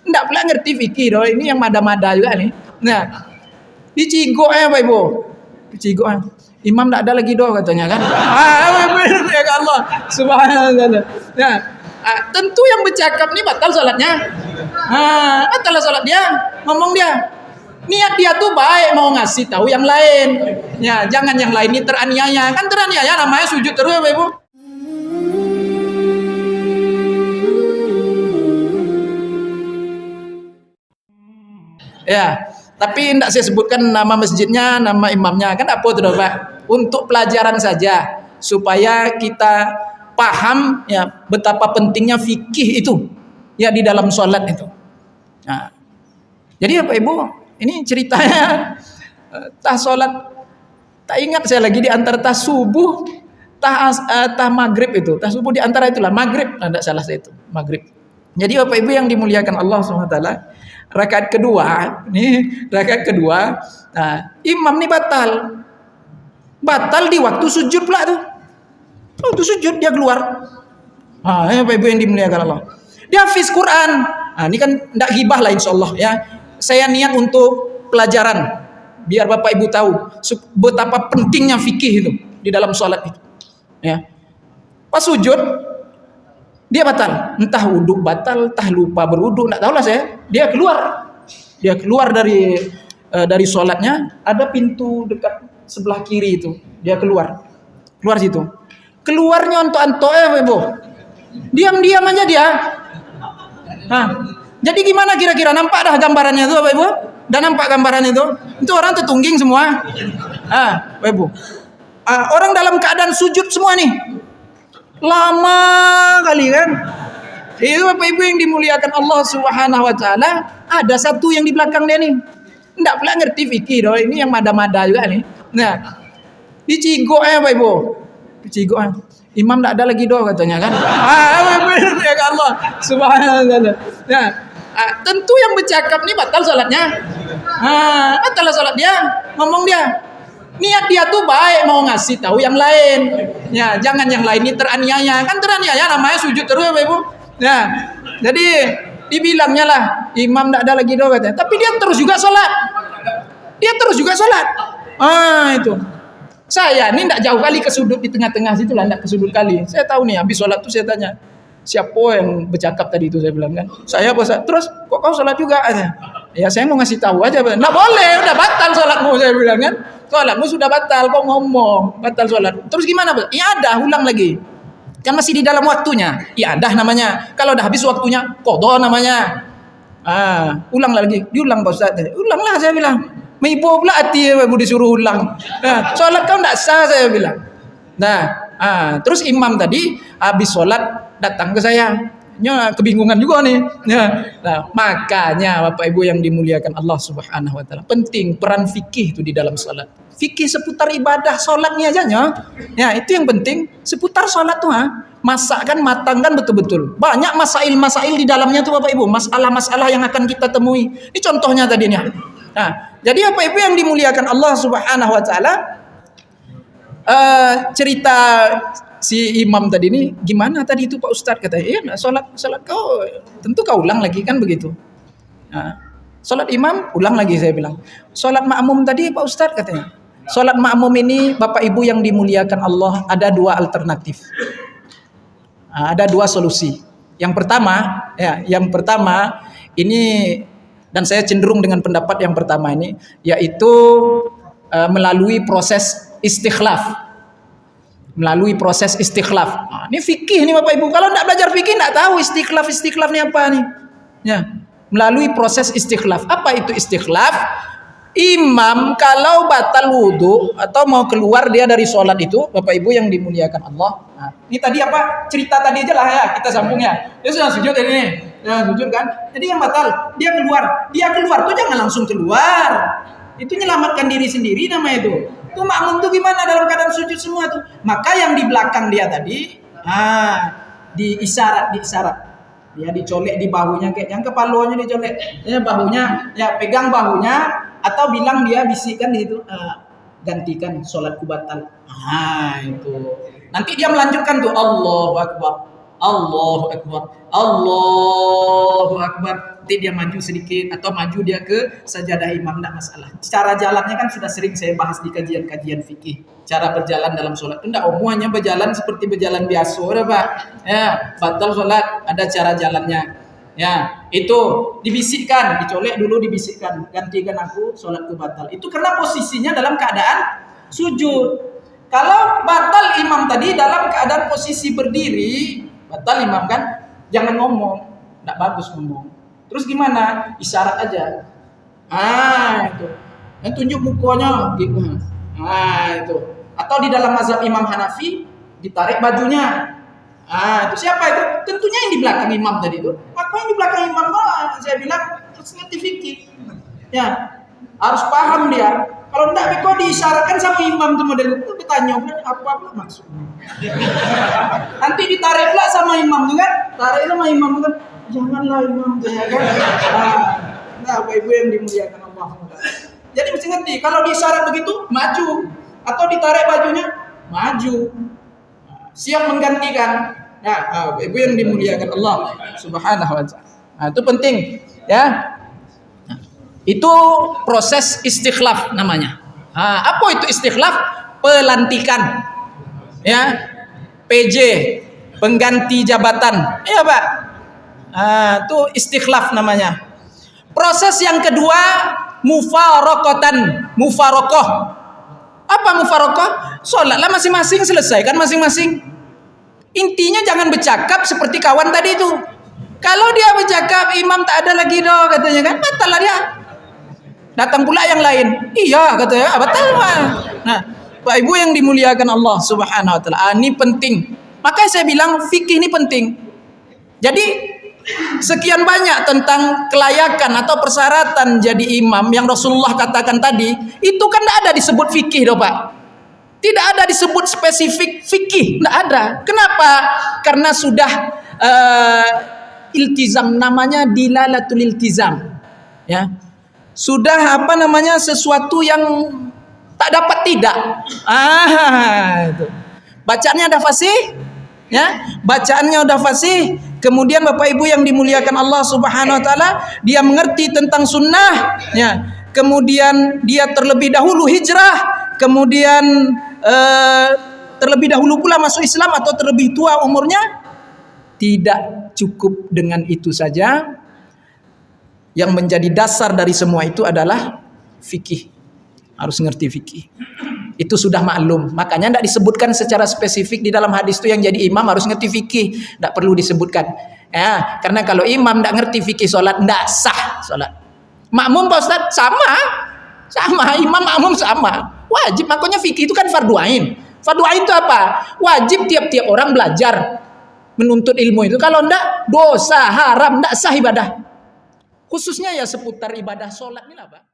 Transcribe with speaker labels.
Speaker 1: Enggak pula ngerti fikih doh. Ini yang mada-mada juga nih. Nah, dicigok ya Bapak Ibu. Dicigok. Imam enggak ada lagi doh katanya kan. Ya Allah. Subhanallah. Nah, tentu yang bercakap nih batal salatnya. Batal salat dia, ngomong dia. Niat dia tuh baik mau ngasih tahu yang lain. Ya, jangan yang lain ini teraniaya. Kan teraniaya namanya sujud terus ya Bapak Ibu. Ya, tapi tidak saya sebutkan nama masjidnya, nama imamnya, kan apa tuh Pak? Untuk pelajaran saja supaya kita paham ya betapa pentingnya fikih itu ya di dalam sholat itu. Nah, jadi Bapak Ibu, ini ceritanya tah sholat, tak ingat saya lagi di antara tah subuh, tah maghrib itu, tah subuh di antara itulah maghrib, tidak salah saya itu maghrib. Jadi Bapak Ibu yang dimuliakan Allah SWT, rakaat kedua, nah, imam nih batal di waktu sujud pula tuh. Waktu sujud dia keluar. Ya Bapak Ibu yang dimuliakan Allah. Dia hafiz Quran. Ini kan tidak ghibah lah insya Allah ya. Saya niat untuk pelajaran biar Bapak Ibu tahu betapa pentingnya fikih itu di dalam sholat itu. Ya. Pas sujud dia batal, entah wudhu batal, entah lupa berwudhu, enggak tahulah saya. Dia keluar dari sholatnya, ada pintu dekat sebelah kiri itu. Dia keluar situ. Keluarnya onto-onto Ibu. Diam-diam aja dia. Jadi gimana kira-kira, nampak dah gambarannya itu Bapak Ibu? Dan nampak gambaran itu? Itu orang tertungging semua. Bapak Ibu. Orang dalam keadaan sujud semua nih. Lama kali kan. Itu Bapak Ibu yang dimuliakan Allah Subhanahu wa taala, ada satu yang di belakang dia nih. Enggak pula ngerti fikih doh. Ini yang mada-mada juga nih. Nah, dicigok ya Bapak Ibu. Dicigok. Imam enggak ada lagi doh katanya kan. Ya Allah. Subhanallah. Nah, tentu yang bercakap nih batal salatnya. Batal salat dia, ngomong dia. Niat dia tuh baik mau ngasih tahu yang lain. Ya, jangan yang lain ini teraniaya. Kan teraniaya namanya sujud terus ya Bapak Ibu. Ya. Jadi dibilangnya lah imam enggak ada lagi doa katanya. Tapi dia terus juga sholat. Itu. Saya ini enggak jauh kali ke sudut di tengah-tengah situ lah, enggak ke sudut kali. Saya tahu nih habis sholat tuh saya tanya, siapa yang bercakap tadi itu, saya bilang kan. Saya apa? Terus kok kau sholat juga? Ya saya mau ngasih tahu aja. Nggak boleh, udah batal sholatmu, saya bilang kan. Sholatmu sudah batal, kau ngomong batal sholat. Terus gimana? Ya ada, ulang lagi. Kan masih di dalam waktunya. Ya ada namanya. Kalau udah habis waktunya, qadha namanya. Ulang lagi. Diulang Pak Ustaz. Ulanglah saya bilang. Meibo pula hati ya Ibu disuruh ulang. Sholat kau enggak sah saya bilang. Terus imam tadi habis sholat datang ke saya. Kebingungan juga nih. Makanya Bapak Ibu yang dimuliakan Allah Subhanahu wa taala, penting peran fikih itu di dalam salat. Fikih seputar ibadah salatnya aja ya. Itu yang penting seputar salat tuh masakkan, matangkan betul-betul. Banyak masail-masail di dalamnya tuh Bapak Ibu, masalah-masalah yang akan kita temui. Ini contohnya tadinya. Jadi Bapak Ibu yang dimuliakan Allah Subhanahu wa taala, cerita si imam tadi ini gimana tadi itu Pak Ustadz, katanya sholat kau tentu kau ulang lagi kan begitu. Sholat imam ulang lagi, saya bilang. Sholat makmum tadi Pak Ustadz, katanya sholat makmum ini Bapak Ibu yang dimuliakan Allah ada dua alternatif, ada dua solusi. Yang pertama ini, dan saya cenderung dengan pendapat yang pertama ini, yaitu melalui proses istikhlaf. Ini fikih nih Bapak Ibu. Kalau tidak belajar fikih tidak tahu istikhlaf ini apa nih. Ya, melalui proses istikhlaf. Apa itu istikhlaf? Imam kalau batal wudhu atau mau keluar dia dari sholat itu, Bapak Ibu yang dimuliakan Allah. Ini tadi apa? Cerita tadi aja lah ya, kita sambung ya. Dia sudah sujud ini. Sujud kan? Jadi yang batal, dia keluar tuh jangan langsung keluar. Itu menyelamatkan diri sendiri namanya itu. Tuh makmum tuh gimana dalam keadaan sujud semua tuh. Maka yang di belakang dia tadi, diisyarat. Dia dicolek di bahunya, kayak yang kepalanya dicolek. Ya bahunya, ya pegang bahunya atau bilang dia bisikkan di situ, gantikan sholatku batal. Itu. Nanti dia melanjutkan tuh Allahu Akbar. Allahu Akbar, Allahu Akbar. Nanti dia maju sedikit atau maju dia ke sajadah imam, tidak masalah. Cara jalannya kan sudah sering saya bahas di kajian-kajian fikih. Cara berjalan dalam sholat itu tidak hanya berjalan seperti berjalan biasa, Pak. Ya, batal sholat, ada cara jalannya. Ya, itu dibisikkan, dicolek dulu dibisikkan, gantikan aku, sholatku batal. Itu karena posisinya dalam keadaan sujud. Kalau batal imam tadi dalam keadaan posisi berdiri, batal imam kan, jangan ngomong, tidak bagus ngomong. Terus gimana? Isyarat aja. Itu. Yang tunjuk mukanya gitu. Itu. Atau di dalam mazhab Imam Hanafi ditarik bajunya. Itu siapa itu? Tentunya yang di belakang imam tadi itu. Maka yang di belakang imam saya bilang harus ngerti fikih. Ya, harus paham dia. Kalau enggak, kok diisyaratkan sama imam tuh model itu, ditanya apa maksudnya. Nanti ditarik pula sama imam tuh kan? Tarik sama imam tuh kan? Janganlah imam tuh ya kan? Nah, Bapak Ibu yang dimuliakan Allah. Jadi mesti ngerti, kalau diisyarat begitu, maju. Atau ditarik bajunya, maju. Siap menggantikan. Nah, Bapak Ibu yang dimuliakan Allah Subhanahu wa ta'ala. Nah, itu penting, ya. Itu proses istikhlaf namanya. Apa itu istikhlaf? Pelantikan. Ya. PJ, pengganti jabatan. Iya, Pak. Itu istikhlaf namanya. Proses yang kedua, mufarokoh. Apa mufarokoh? Sholatlah masing-masing, selesaikan masing-masing. Intinya jangan bercakap seperti kawan tadi itu. Kalau dia bercakap, imam tak ada lagi doh katanya kan, batal lah dia. Datang pula yang lain. Iya katanya, batal. Nah, Pak Ibu yang dimuliakan Allah Subhanahu wa taala, ini penting. Makanya saya bilang fikih ini penting. Jadi sekian banyak tentang kelayakan atau persyaratan jadi imam yang Rasulullah katakan tadi, itu kan tidak ada disebut fikih doh Pak. Tidak ada disebut spesifik fikih, tidak ada. Kenapa? Karena sudah iltizam, namanya dilalatul iltizam. Ya. Sudah sesuatu yang tak dapat tidak. Itu. Bacaannya udah fasih, ya. Bacaannya udah fasih. Kemudian Bapak Ibu yang dimuliakan Allah Subhanahu wa taala, dia mengerti tentang sunnah, ya. Kemudian dia terlebih dahulu hijrah, kemudian terlebih dahulu pula masuk Islam atau terlebih tua umurnya. Tidak cukup dengan itu saja. Yang menjadi dasar dari semua itu adalah fikih. Harus ngerti fikih. Itu sudah maklum. Makanya tidak disebutkan secara spesifik di dalam hadis itu yang jadi imam harus ngerti fikih. Tidak perlu disebutkan. Ya, karena kalau imam tidak ngerti fikih sholat, tidak sah sholat. Makmum Pak Ustaz sama. Imam makmum sama. Wajib. Makanya fikih itu kan fardu ain. Fardu ain itu apa? Wajib tiap-tiap orang belajar menuntut ilmu itu. Kalau tidak, dosa, haram, tidak sah ibadah. Khususnya ya seputar ibadah sholat ini lah Pak.